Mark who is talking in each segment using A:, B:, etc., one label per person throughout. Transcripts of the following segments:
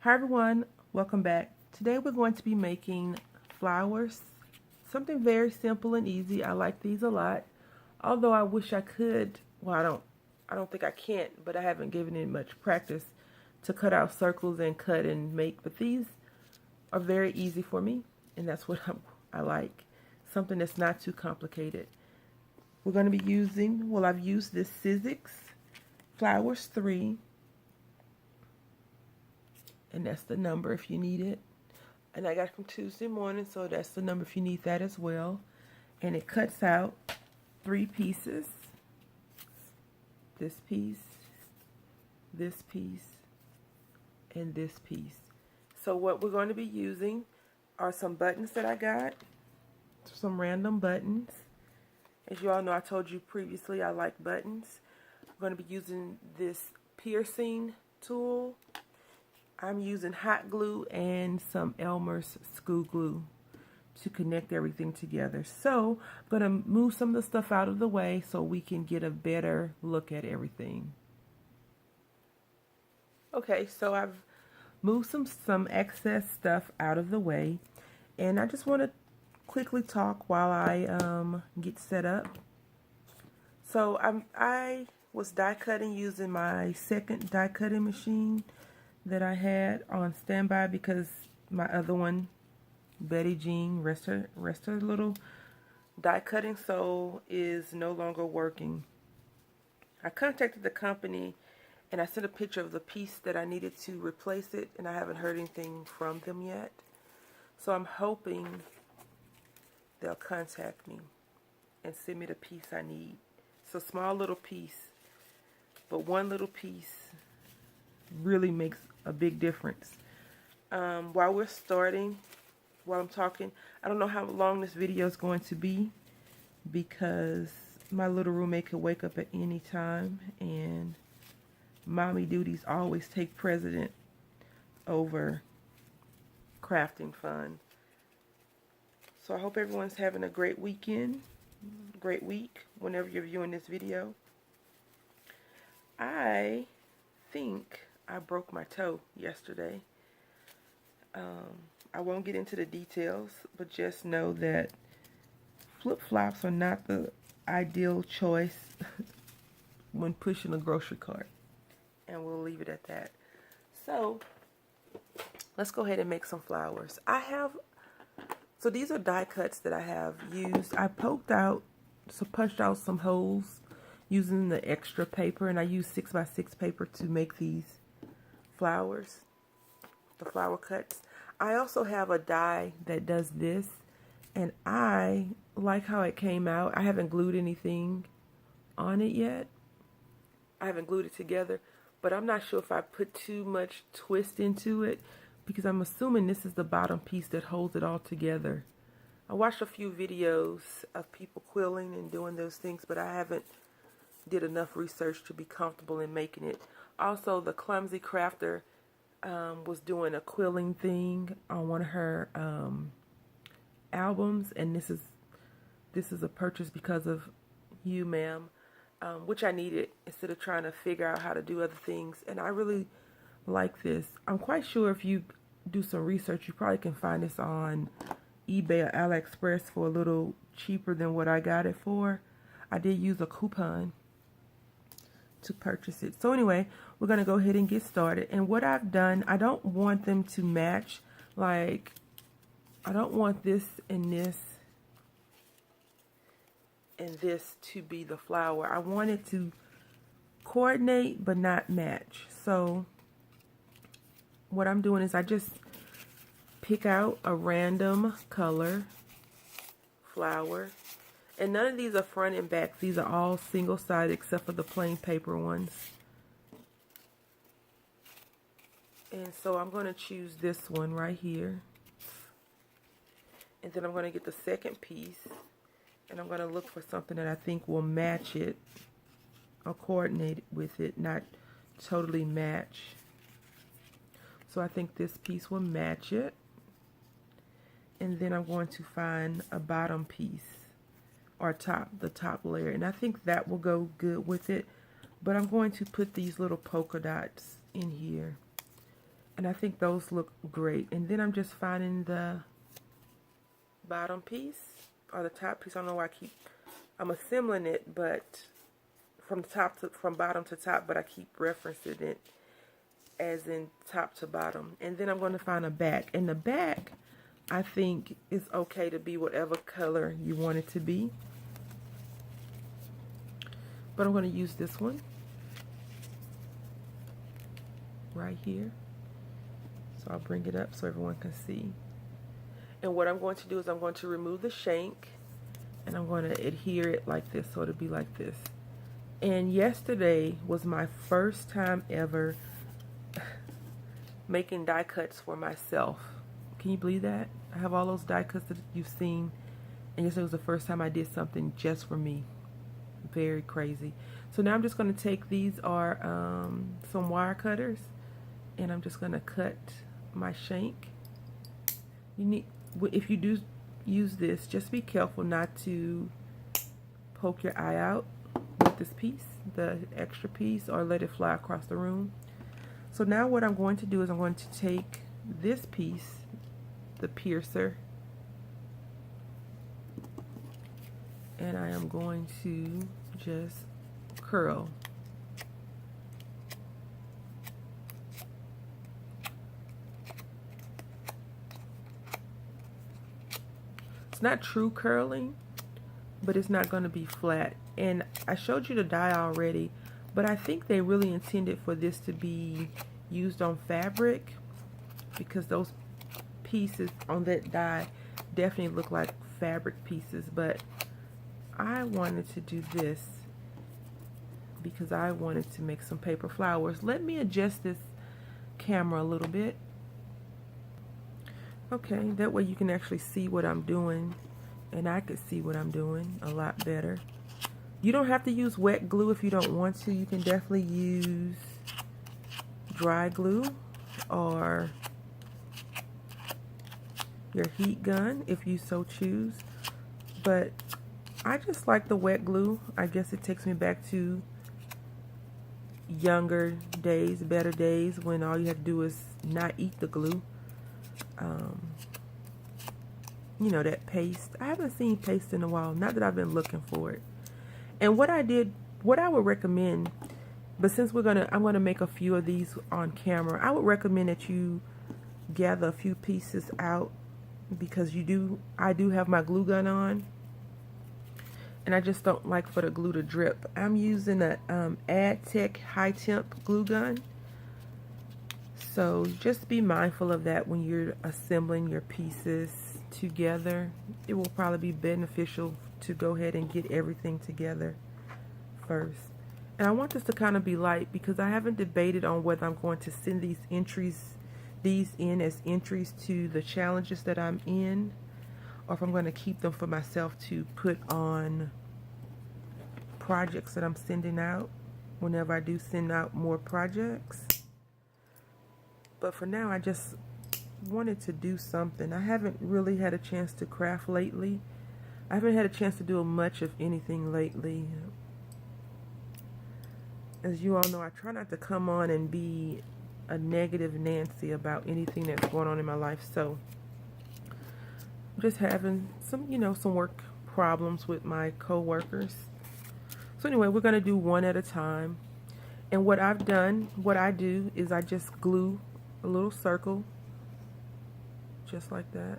A: Hi everyone, welcome back. Today we're going to be making flowers. Something very simple and easy. I like these a lot. Although I wish I could, well I don't think I can't, but I haven't given it much practice to cut out circles and cut and make. But these are very easy for me, and that's what I like. Something that's not too complicated. We're going to be using, well, I've used this Sizzix Flowers 3. And that's the number if you need it. And I got it from Tuesday morning, so that's the number if you need that as well. And it cuts out 3 pieces. This piece, and this piece. So what we're going to be using are some buttons that I got. Some random buttons. As you all know, I told you previously I like buttons. I'm going to be using this piercing tool. I'm using hot glue and some Elmers school glue to connect everything together. So I'm going to move some of the stuff out of the way so we can get a better look at everything. Okay, so I've moved some excess stuff out of the way, and I just want to quickly talk while I get set up. So I was die cutting using my second die cutting machine that I had on standby because my other one, Betty Jean, rest her little die cutting so is no longer working. I contacted the company and I sent a picture of the piece that I needed to replace it, and I haven't heard anything from them yet. So I'm hoping they'll contact me and send me the piece I need. It's a small little piece, but one little piece really makes a big difference. While I'm talking, I don't know how long this video is going to be because my little roommate could wake up at any time, and mommy duties always take precedent over crafting fun. So I hope everyone's having a great weekend, great week whenever you're viewing this video. I think I broke my toe yesterday. I won't get into the details, but just know that flip-flops are not the ideal choice when pushing a grocery cart. And we'll leave it at that. So, let's go ahead and make some flowers. So these are die cuts that I have used. I punched out some holes using the extra paper, and I used 6x6 paper to make these flowers, the flower cuts. I also have a die that does this, and I like how it came out. I haven't glued anything on it yet. I haven't glued it together, but I'm not sure if I put too much twist into it because I'm assuming this is the bottom piece that holds it all together. I watched a few videos of people quilling and doing those things, but I haven't did enough research to be comfortable in making it. Also, the Clumsy Crafter was doing a quilling thing on one of her albums, and this is a purchase because of you, ma'am, which I needed instead of trying to figure out how to do other things. And I really like this. I'm quite sure if you do some research, you probably can find this on eBay or AliExpress for a little cheaper than what I got it for. I did use a coupon to purchase it. So anyway, we're going to go ahead and get started. And what I've done, I don't want them to match. Like, I don't want this and this to be the flower. I want it to coordinate but not match. So what I'm doing is I just pick out a random color flower. And none of these are front and back. These are all single-sided except for the plain paper ones. And so I'm going to choose this one right here. And then I'm going to get the second piece. And I'm going to look for something that I think will match it or coordinate with it, not totally match. So I think this piece will match it. And then I'm going to find a bottom piece or the top layer, and I think that will go good with it. But I'm going to put these little polka dots in here, And I think those look great. And then I'm just finding the bottom piece or the top piece. I don't know why I'm assembling it, but from bottom to top, but I keep referencing it as in top to bottom. And then I'm going to find a back. And the back, I think, is okay to be whatever color you want it to be. But I'm going to use this one right here. So I'll bring it up so everyone can see. And what I'm going to do is I'm going to remove the shank and I'm going to adhere it like this, so it'll be like this. And yesterday was my first time ever making die cuts for myself. Can you believe that? I have all those die cuts that you've seen, and yesterday was the first time I did something just for me. Very crazy. So now I'm just going to take, these are some wire cutters, and I'm just going to cut my shank. If you do use this, just be careful not to poke your eye out with this piece, the extra piece, or let it fly across the room. So now what I'm going to do is I'm going to take this piece, the piercer, and I am going to just curl. It's not true curling, but it's not going to be flat. And I showed you the die already, but I think they really intended for this to be used on fabric, because those pieces on that die definitely look like fabric pieces. But I wanted to do this because I wanted to make some paper flowers. Let me adjust this camera a little bit. Okay, that way you can actually see what I'm doing, and I could see what I'm doing a lot better. You don't have to use wet glue if you don't want to. You can definitely use dry glue or your heat gun if you so choose. But I just like the wet glue. I guess it takes me back to younger days, better days, when all you had to do is not eat the glue. You know, that paste. I haven't seen paste in a while. Not that I've been looking for it. And what I would recommend, but since I'm gonna make a few of these on camera, I would recommend that you gather a few pieces out, because I do have my glue gun on, and I just don't like for the glue to drip. I'm using a AdTech high temp glue gun. So just be mindful of that when you're assembling your pieces together. It will probably be beneficial to go ahead and get everything together first. And I want this to kind of be light, because I haven't debated on whether I'm going to send these in as entries to the challenges that I'm in, or if I'm going to keep them for myself to put on projects that I'm sending out whenever I do send out more projects. But for now, I just wanted to do something. I haven't really had a chance to craft lately. I haven't had a chance to do much of anything lately. As you all know, I try not to come on and be a negative Nancy about anything that's going on in my life. So I'm just having some work problems with my co-workers. So anyway, we're going to do one at a time. And what I do is I just glue a little circle, just like that,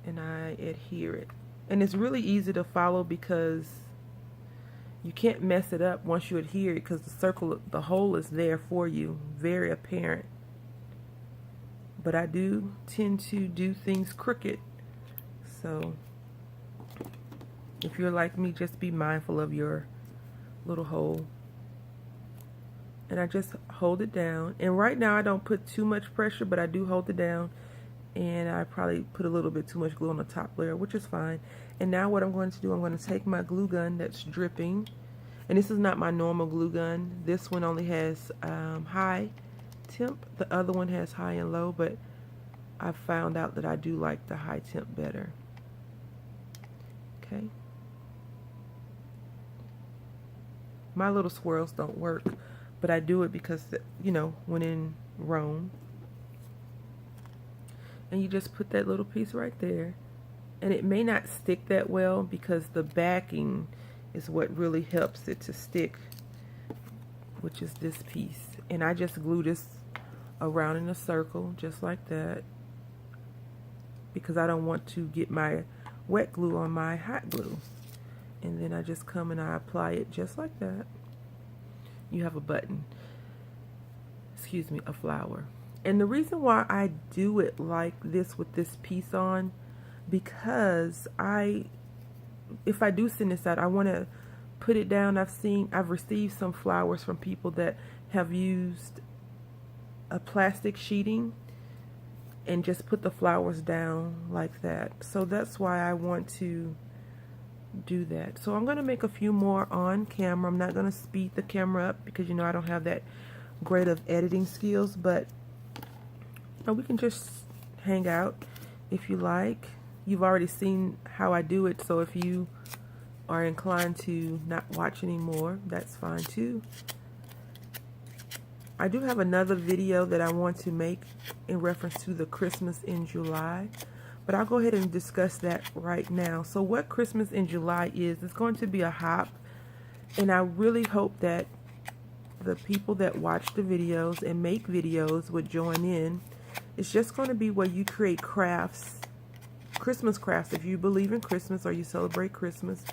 A: and I adhere it. And it's really easy to follow, because you can't mess it up once you adhere it, because the hole is there for you, very apparent. But I do tend to do things crooked, so if you're like me, just be mindful of your little hole. And I just hold it down. And right now I don't put too much pressure, but I do hold it down. And I probably put a little bit too much glue on the top layer, which is fine. And now what I'm going to do, I'm going to take my glue gun that's dripping. And this is not my normal glue gun. This one only has high temp. The other one has high and low, but I found out that I do like the high temp better. Okay. My little swirls don't work, but I do it because, when in Rome. And you just put that little piece right there. And it may not stick that well because the backing is what really helps it to stick, which is this piece. And I just glue this around in a circle just like that because I don't want to get my wet glue on my hot glue. And then I just come and I apply it just like that. You have a button, excuse me, a flower. And the reason why I do it like this with this piece on, because if I do send this out, I want to put it down. I've received some flowers from people that have used a plastic sheeting and just put the flowers down like that. So that's why I want to do that. So I'm going to make a few more on camera. I'm not going to speed the camera up because I don't have that great of editing skills, but we can just hang out if you like. You've already seen how I do it, so if you are inclined to not watch anymore, that's fine too. I do have another video that I want to make in reference to the Christmas in July, but I'll go ahead and discuss that right now. So what Christmas in July is, it's going to be a hop, and I really hope that the people that watch the videos and make videos would join in. It's just going to be where you create crafts, Christmas crafts, if you believe in Christmas or you celebrate Christmas,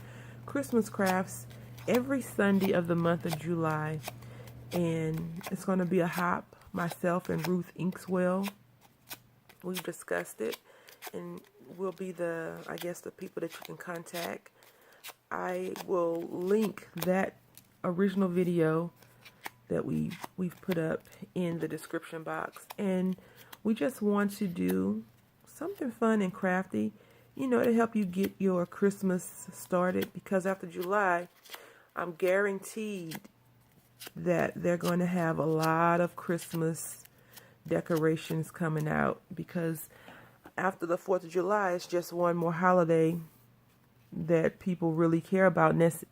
A: Christmas crafts every Sunday of the month of July. And it's going to be a hop. Myself and Ruth Inkswell, we've discussed it, and we'll be the people that you can contact. I will link that original video that we've put up in the description box, and we just want to do something fun and crafty, to help you get your Christmas started, because after July, I'm guaranteed that they're going to have a lot of Christmas decorations coming out, because after the 4th of July, it's just one more holiday that people really care about, and that's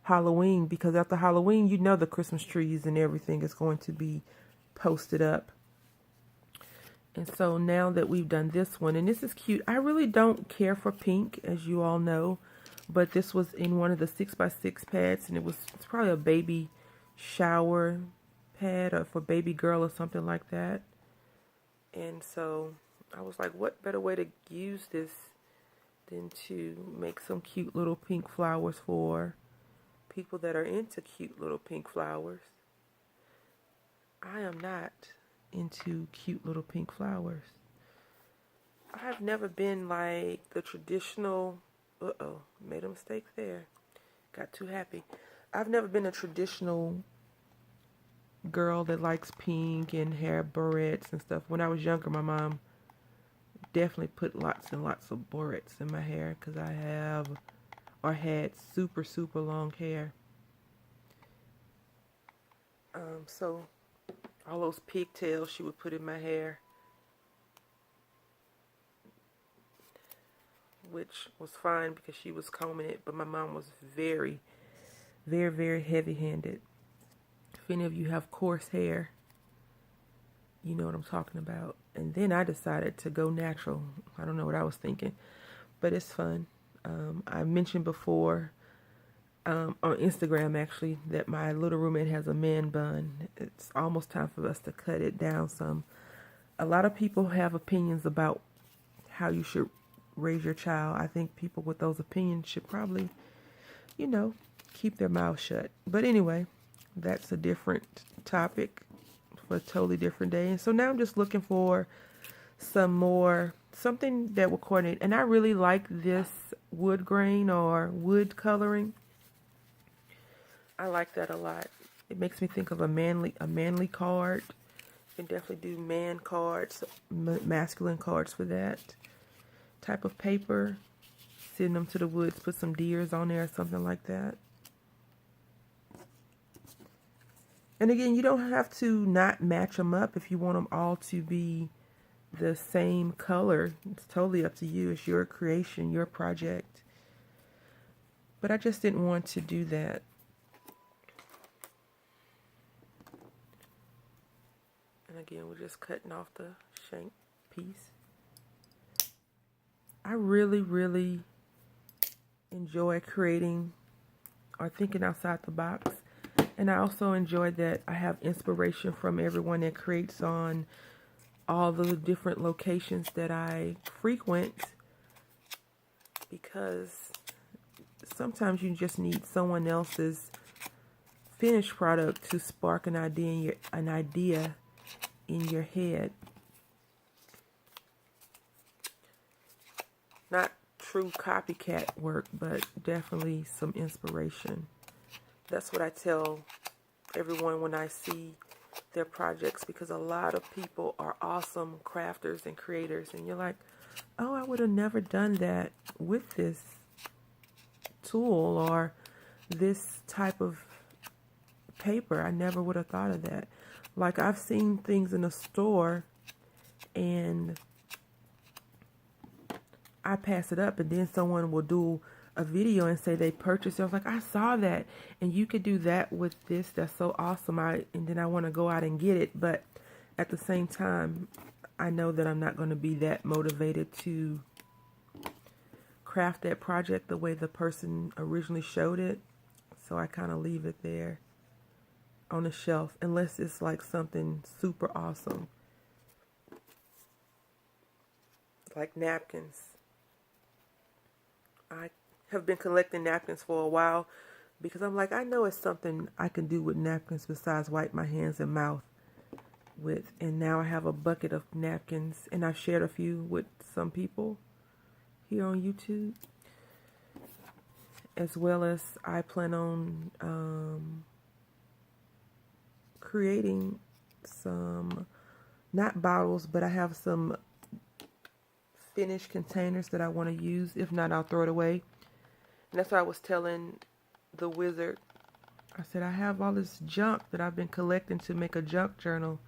A: Halloween, because after Halloween, the Christmas trees and everything is going to be posted up. And so now that we've done this one, and this is cute, I really don't care for pink, as you all know, but this was in one of the 6x6 pads, and it's probably a baby shower pad or for baby girl or something like that. And so I was like, what better way to use this than to make some cute little pink flowers for people that are into cute little pink flowers. I am not into cute little pink flowers. I have never been like the traditional, made a mistake there, got too happy. I've never been a traditional girl that likes pink and hair barrettes and stuff. When I was younger, my mom definitely put lots and lots of barrettes in my hair because I had super, super long hair. So all those pigtails she would put in my hair, which was fine because she was combing it, but my mom was very, very, very heavy-handed. If any of you have coarse hair, you know what I'm talking about. And then I decided to go natural. I don't know what I was thinking, but it's fun. I mentioned before on Instagram, actually, that my little roommate has a man bun. It's almost time for us to cut it down some. A lot of people have opinions about how you should raise your child. I think people with those opinions should probably, keep their mouth shut. But anyway, that's a different topic for a totally different day. And so now I'm just looking for something that will coordinate. And I really like this wood grain or wood coloring. I like that a lot. It makes me think of a manly card. You can definitely do man cards, masculine cards for that type of paper. Send them to the woods, put some deers on there or something like that. And again, you don't have to not match them up if you want them all to be the same color. It's totally up to you. It's your creation, your project. But I just didn't want to do that. And again, we're just cutting off the shank piece. I really, really enjoy creating or thinking outside the box. And I also enjoy that I have inspiration from everyone that creates on all the different locations that I frequent, because sometimes you just need someone else's finished product to spark an idea in your head. Not true copycat work, but definitely some inspiration. That's what I tell everyone when I see their projects, because a lot of people are awesome crafters and creators, and you're like, oh, I would have never done that with this tool or this type of paper. I never would have thought of that. Like, I've seen things in a store and I pass it up, and then someone will do a video and say they purchased it. I was like, I saw that, and you could do that with this. That's so awesome. And then I want to go out and get it, but at the same time, I know that I'm not going to be that motivated to craft that project the way the person originally showed it. So I kind of leave it there on the shelf unless it's like something super awesome, like napkins. I have been collecting napkins for a while because I'm like, I know it's something I can do with napkins besides wipe my hands and mouth with. And now I have a bucket of napkins, and I've shared a few with some people here on YouTube, as well as I plan on creating some, not bottles, but I have some finished containers that I want to use. If not, I'll throw it away. And that's what I was telling the wizard. I said, I have all this junk that I've been collecting to make a junk journal,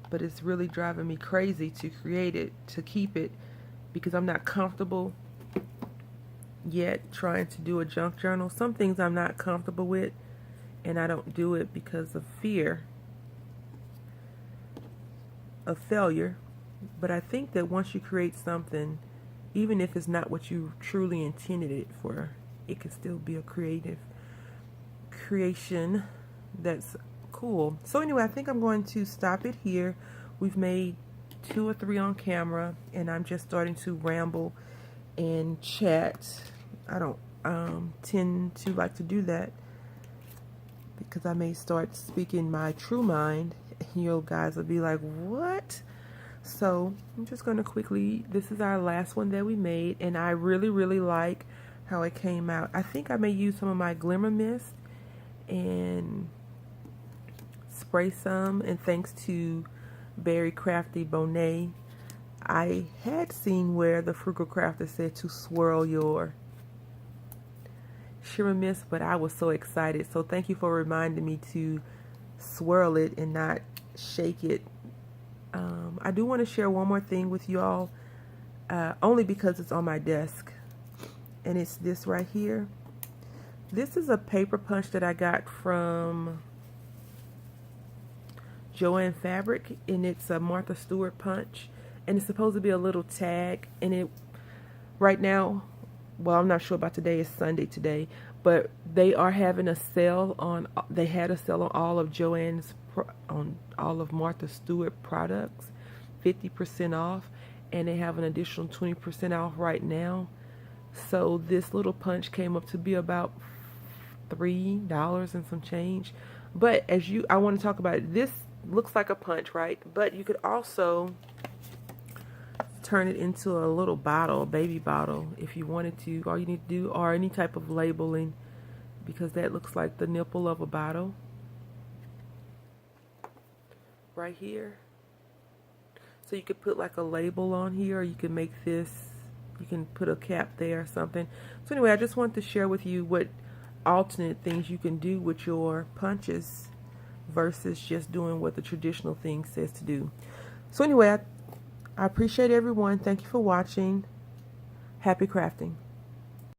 A: but it's really driving me crazy to create it, to keep it, because I'm not comfortable yet trying to do a junk journal. Some things I'm not comfortable with, and I don't do it because of fear of failure. But I think that once you create something, even if it's not what you truly intended it for, it can still be a creative creation that's cool. So anyway, I think I'm going to stop it here. We've made 2 or 3 on camera, and I'm just starting to ramble and chat. I don't tend to like to do that because I may start speaking my true mind. You guys will be like, what? So I'm just going to quickly, this is our last one that we made, and I really, really like how it came out. I think I may use some of my Glimmer Mist and spray some, and thanks to Very Crafty Bonet, I had seen where the Frugal Crafter said to swirl your shimmer mist, but I was so excited. So thank you for reminding me to swirl it and not shake it. I do want to share one more thing with you all, only because it's on my desk, and it's this right here. This is a paper punch that I got from Joann Fabric, and it's a Martha Stewart punch, and it's supposed to be a little tag. And it right now, well, I'm not sure about today, it's Sunday today, but they are having a sale on, they had a sale on all of Joann's, on all of Martha Stewart products, 50% off, and they have an additional 20% off right now. So this little punch came up to be about $3 and some change. But as I want to talk about it, this looks like a punch, right? But you could also turn it into a little bottle, a baby bottle, if you wanted to. All you need to do, or any type of labeling, because that looks like the nipple of a bottle right here. So you could put like a label on here, or you can make this, you can put a cap there or something. So anyway, I just want to share with you what alternate things you can do with your punches versus just doing what the traditional thing says to do. So anyway, I appreciate everyone. Thank you for watching. Happy crafting.